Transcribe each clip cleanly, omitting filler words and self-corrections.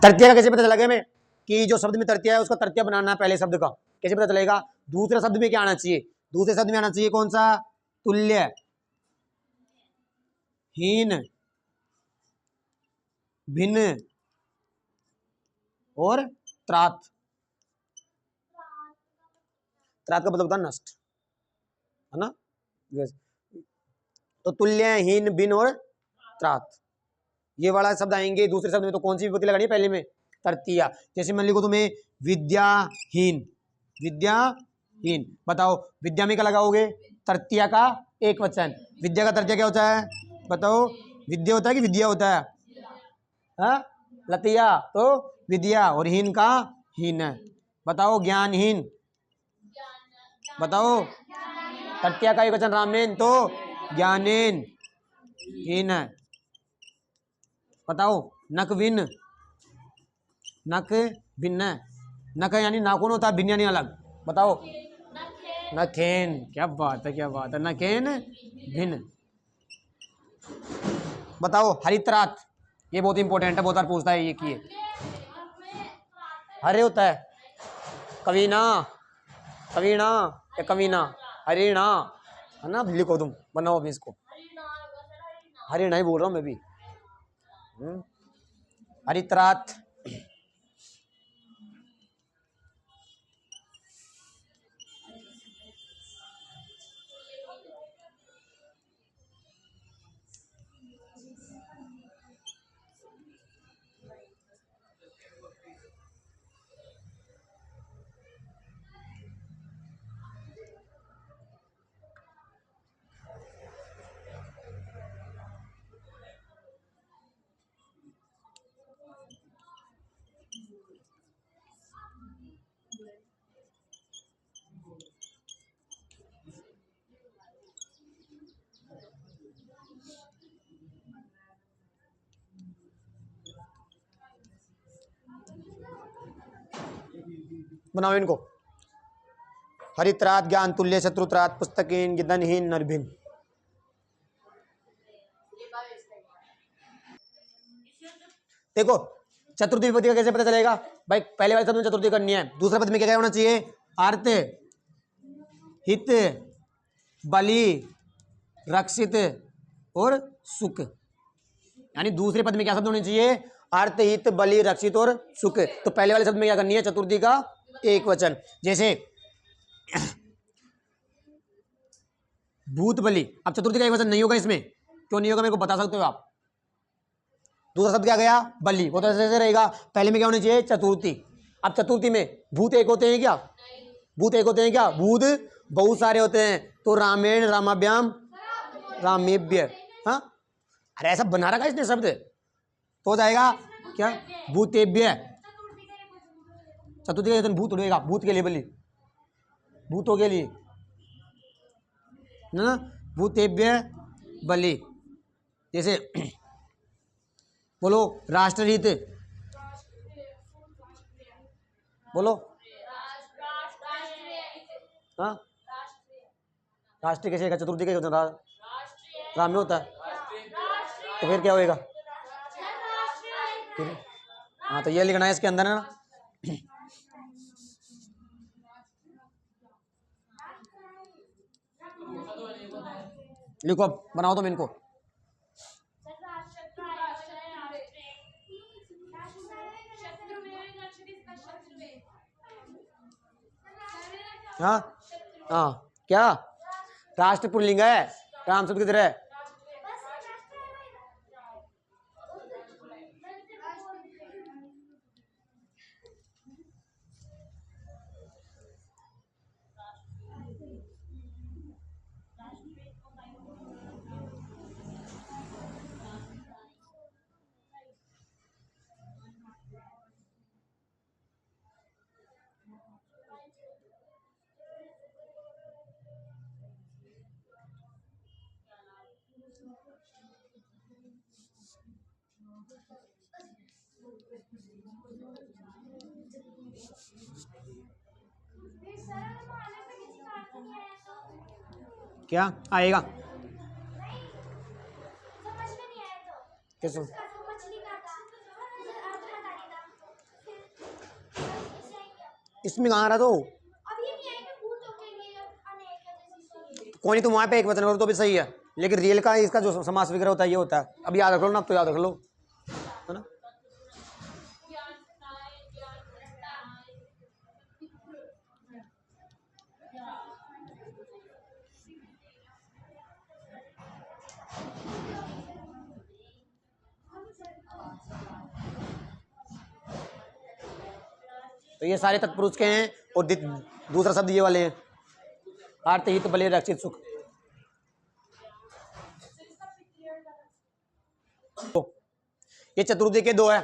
तृतीया का कैसे पता चलेगा हमें कि जो शब्द में तृतीया है उसका तृतीया बनाना है पहले शब्द का, कैसे पता चलेगा? दूसरे शब्द में क्या आना चाहिए? दूसरे शब्द में आना चाहिए कौन सा? तुल्य, हीन, भिन्न और त्रात। त्रात का मतलब होता है नष्ट, है ना? तो तुल्य, हीन, भिन्न और त्रात, ये वाला शब्द आएंगे दूसरे शब्द में। तो कौन सी विभक्ति लगानी है पहले में? तृतीया। जैसे मान लिखो तुम्हें विद्याहीन, विद्याहीन, बताओ विद्या में क्या लगाओगे? तृतीया का एक वचन। विद्या का तृतीया क्या होता है बताओ? विद्या होता है कि विद्या होता है? हाँ, लतिया, तो विद्या, और हीन का हीन है। बताओ ज्ञानहीन, बताओ तृतीया का एक वचन रामेन, तो ज्ञानेन हीन है। बताओ नकविन, नक भिन्न है। नक यानी नाखून होता है, भिन्न यानी अलग। बताओ नखेन, क्या बात है, क्या बात है, नखेन भिन्न। बताओ हरित्रात, ये बहुत इंपॉर्टेंट है, बहुत बार पूछता है ये की। हरे होता है कवीना, कवीना या कवीना, हरिणा, है ना? लिखो तुम, बनाओ अभी इसको, हरिणा ही बोल रहा हूँ मैं भी। हरित्रात, बनाओ इनको। हरित्रात, ज्ञान तुल्य, शत्रुत्रात, पुस्तकीन, गिदनहीन, नरभिन। देखो चतुर्थी विभक्ति का कैसे पता चलेगा भाई? पहले वाले शब्द में चतुर्थी करनी है, दूसरे पद में क्या क्या होना चाहिए? अर्थ, हित, बलि, रक्षित और सुख। यानी दूसरे पद में क्या शब्द होने चाहिए? अर्थ, हित, बलि, रक्षित और सुख। तो पहले वाले शब्द में क्या करनी है? चतुर्थी का एक वचन। जैसे भूत बलि, अब चतुर्थी का एक वचन नहीं होगा इसमें, क्यों नहीं होगा मेरे को बता सकते हो आप? दूसरा शब्द क्या गया? बलि, वो तो ऐसे रहेगा। पहले में क्या होनी चाहिए? चतुर्थी। अब चतुर्थी में भूत एक होते हैं क्या? भूत एक होते हैं क्या? भूत बहुत सारे होते हैं, तो रामेण, रामाभ्याम, रामेभ्य। हाँ, अरे ऐसा बना रखा इसने शब्द, तो हो जाएगा क्या? भूतेभ्य। चतुर्थी का वचन भूत उड़ेगा, भूत के लिए बलि, भूतों के लिए ना, भूतेभ्य बलि। जैसे बोलो राष्ट्रहित, बोलो। हाँ, राष्ट्रीय कैसे का? चतुर्थी का राम में होता है, तो फिर क्या होएगा? हाँ, तो ये लिखना है इसके अंदर है ना। लिखो, बनाओ तुम इनको। हाँ हाँ, क्या राष्ट्र पुल्लिंग है, राम शब्द किधर है? क्या आएगा? कैसे? इसमें कहाँ आ रहा तो कोई नहीं, तुम वहां पे एक वचन करो तो भी सही है, लेकिन रियल का इसका जो समास विग्रह होता है ये होता है। अब याद रख लो ना, अब तो याद रख लो, है ना। तो ये सारे तत्पुरुष के हैं, और दूसरा शब्द ये वाले हैं, आर्त हित बलि रक्षित सुख। ये चतुर्थी के दो है,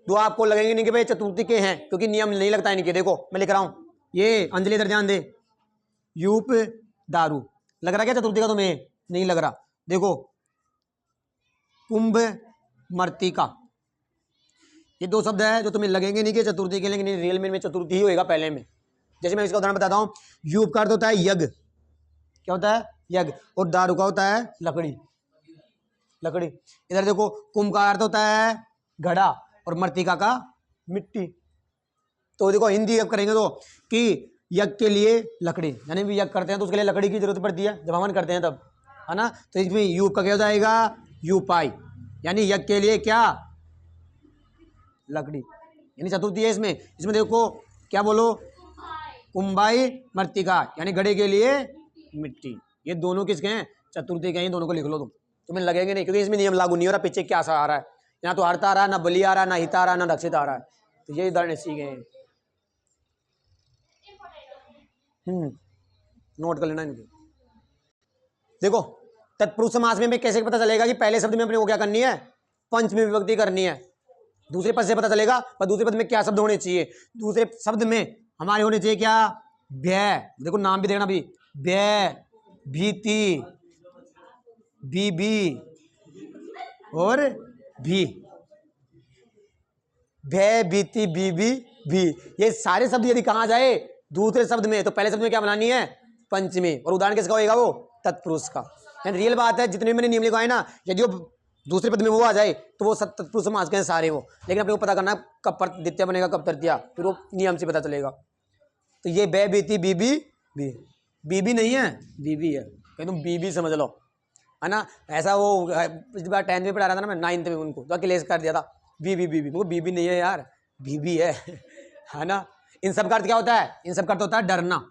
दो आपको लगेंगे नहीं कि भाई चतुर्थी के हैं, क्योंकि नियम नहीं लगता है इनके। देखो मैं लिख रहा हूं, ये अंजलि इधर ध्यान दे, यूप दारू लग रहा क्या चतुर्थी का तुम्हें? नहीं लग रहा। देखो कुंभ मर्तिका, ये दो शब्द है जो तुम्हें लगेंगे नहीं कि चतुर्थी के, लेकिन रियल में चतुर्थी ही होएगा पहले में। जैसे मैं इसका उदाहरण बताता हूँ, यूप का अर्थ होता है यज्ञ, क्या होता है? यज्ञ। और दारू का होता है लकड़ी, लकड़ी। इधर देखो, कुंभ का अर्थ होता है घड़ा, और मर्तिका का मिट्टी। तो देखो हिंदी अब करेंगे तो कि यज्ञ के लिए लकड़ी, यानी भी यज्ञ करते हैं तो उसके लिए लकड़ी की जरूरत पड़ती है, जब हवन करते हैं तब, है ना। तो इसमें यूप का क्या हो जाएगा? यूपाई, यानी यज्ञ के लिए क्या? लकड़ी, यानी चतुर्थी है इसमें। इसमें देखो क्या बोलो, कुंभाई मर्तिका, यानी घड़े के लिए मिट्टी। ये दोनों किसके हैं? चतुर्थी के हैं। दोनों को लिख लो तुम, तुम्हें लगेंगे नहीं, क्योंकि इसमें नियम लागू नहीं हो रहा। पीछे क्या सा आ रहा है, यहाँ तो हरता आ रहा है, ना बलि आ रहा है, ना हिता आ रहा है, ना रक्षित आ रहा है। तो ये उदाहरण इसी के हैं। नोट कर लेना इनको। देखो तत्पुरुष समास में कैसे पता चलेगा कि पहले शब्द में अपने को क्या करनी है? पंचमी विभक्ति करनी है। दूसरे पद से पता चलेगा, पर दूसरे पद में क्या शब्द होने चाहिए? दूसरे शब्द में हमारे होने चाहिए क्या? व्यय। देखो नाम भी देखना भी, व्यय, भीति, बीबी और भी, भय, भीति, बीबी, भी। ये सारे शब्द यदि कहा जाए दूसरे शब्द में, तो पहले शब्द में क्या बनानी है? पंचमी। और उदाहरण किसका होगा? वो तत्पुरुष का। रियल बात है, जितने भी मैंने नियम लिखवाए ना, यदि वो दूसरे पद में वो आ जाए तो वो तत्पुरुष समास के हैं सारे वो। लेकिन अपने को पता करना कब द्वितीय बनेगा, कब तृतीया, फिर वो नियम से पता चलेगा। तो ये बे, बीती, बीबी, भी, बीबी नहीं है, बीबी है। कहीं तुम बीबी समझ लो, है ना। ऐसा वो पिछली बार 10th में पढ़ा रहा था ना मैं, 9th में, उनको तो क्लेश कर दिया था, बीबी बीबी। वो बीबी नहीं है यार, बीबी है ना। इन सब का अर्थ क्या होता है? इन सब का अर्थ होता है डरना।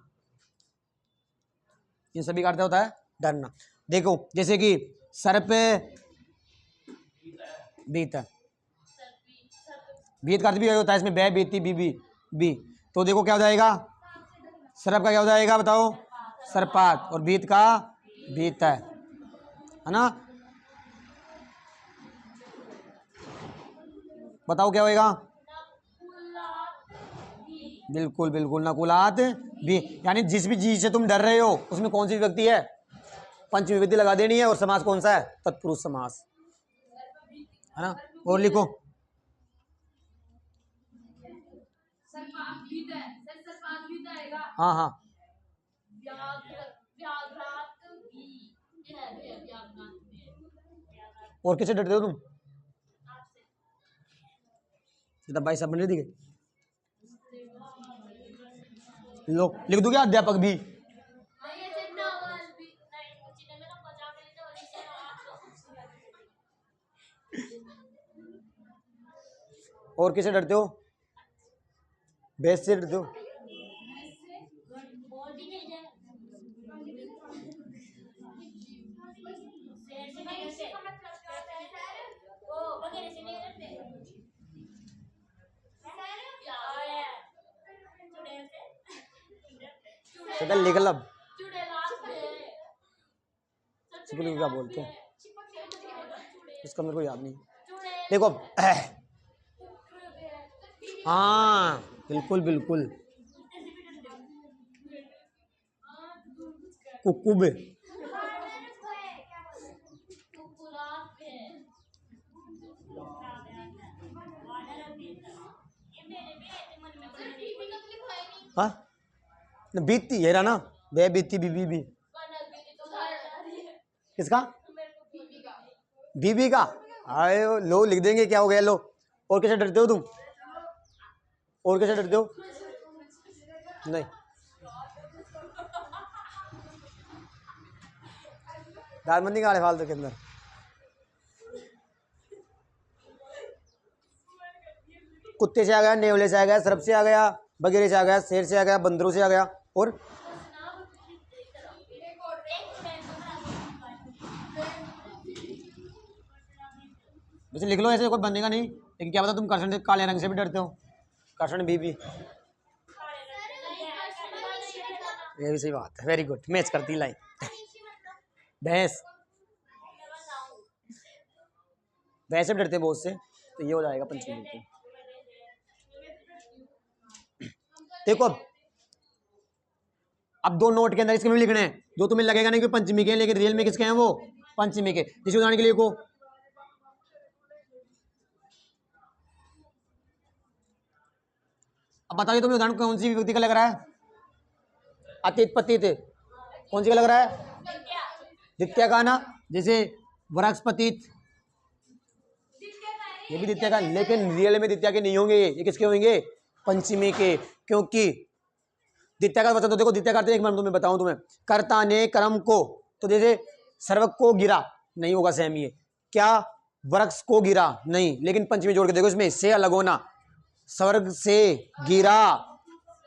इन सभी का अर्थ होता है डरना। देखो जैसे कि सर पे बीत है, बीत का अर्थ भी होता है इसमें, बे, बीती, बीबी, बी। तो देखो क्या हो जाएगा? सरप का क्या हो जाएगा बताओ? सरपात। और बीत का बीत है ना। बताओ क्या होएगा? बिल्कुल बिल्कुल, नकुलात भी, यानी जिस भी चीज से तुम डर रहे हो उसमें कौन सी विभक्ति है? पंचमी विभक्ति लगा देनी है। और समास कौन सा है? तत्पुरुष समास, है ना। और लिखो, हाँ हाँ, और किससे डरते हो तुम? भाई सब नहीं दिखे, लो लिख दो क्या? अध्यापक भी। और किससे डरते हो? भैंस से डरते हो? लिख लब क्या बोलते हैं इसका, मेरे को याद नहीं। देखो हाँ बिल्कुल बिल्कुल, कुकुब, हाँ बीती है ना, बे, बीती, बीबी, भी। किसका? बीबी का। आए लो लिख देंगे, क्या हो गया? लो। और कैसे डरते हो तुम? और कैसे डरते हो? नहीं, दालबंदी का फालतू के अंदर। कुत्ते से आ गया, नेवले से आ गया, सर्प से आ गया, बगेरे से आ गया, शेर से आ गया, बंदरों से आ गया, और वैसे लिख लो, ऐसे कोई बनेगा नहीं, लेकिन क्या पता तुम कर्षण से, काले रंग से भी डरते हो। कर्षण भी। ये भी सही बात है, वेरी गुड, मैच करती लाइन। भैंस, भैंस से भी डरते हैं बहुत से, तो ये हो जाएगा पंचमी। देखो अब दो नोट के अंदर इसके में लिखने हैं, जो तुम्हें लगेगा नहीं कि पंचमी के, लेकिन रियल में किसके हैं वो, पंचमी के। जैसे उदाहरण के लिए को अब बताइए तुम्हें उदाहरण कौन सी विभक्ति का लग रहा है? अतीत पतित, कौन सी का लग रहा है? द्वितीय का ना, जैसे वृक्ष पतित, ये भी द्वितीय का, लेकिन रियल में द्वितीय के नहीं होंगे, ये किसके होंगे? पंचमी के। क्योंकि द्वितीय का वचन तो देखो, द्वितीय का एक बार तुम्हें बताऊं, तुम्हें कर्ता ने कर्म को, तो जैसे सर्वक को गिरा, नहीं होगा सेम ये। क्या वृक्ष को गिरा? नहीं, लेकिन पंचमी जोड़ के देखो, इसमें से अलग होना, स्वर्ग से गिरा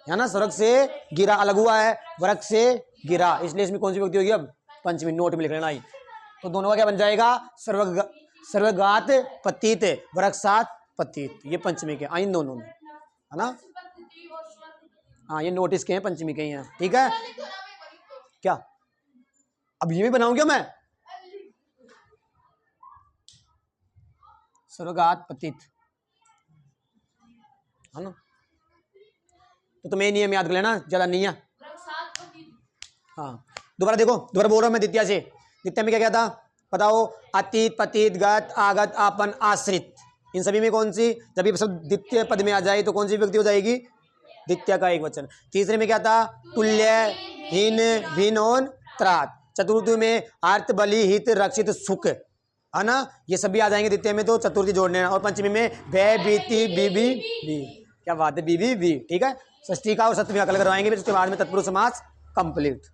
है ना, स्वर्ग से गिरा अलग हुआ है, वृक्ष से गिरा, इसलिए इसमें कौन सी विभक्ति होगी? अब पंचमी। नोट में लिख लेना। तो दोनों का क्या बन जाएगा? सर्वगात पतित, वृक्षात पतित, ये पंचमी के आइन दोनों में, है ना। हाँ, ये नोटिस के हैं, पंचमी के ही हैं, ठीक है। क्या अब ये भी बनाऊं क्या मैं? सर्वगात पतित, है ना। तो तुम्हें नियम याद कर लेना, ज्यादा नहीं है। हाँ, दोबारा देखो, दोबारा बोल रहा हूं मैं द्वितीय से। द्वितीय में क्या क्या था बताओ? अतीत, पतित, गत, आगत, आपन, आश्रित, इन सभी में कौन सी, जब ये सब द्वितीय पद में आ जाए तो कौन सी विभक्ति हो जाएगी? द्वितीय का एक वचन। तीसरे में क्या था? तुल्य, हीन, भिन्न और त्रात। चतुर्थी में अर्थ, बलि, हित, रक्षित, सुख, है ना, ये सभी आ जाएंगे द्वितीय में, तो चतुर्थी जोड़ने। और पंचमी में भय, भीति, बीबी, भी, क्या बात है, बीबी, भी, ठीक है। षष्ठी का और सप्तमी का कल करवाएंगे, फिर उसके बाद में तत्पुरुष समास कंप्लीट।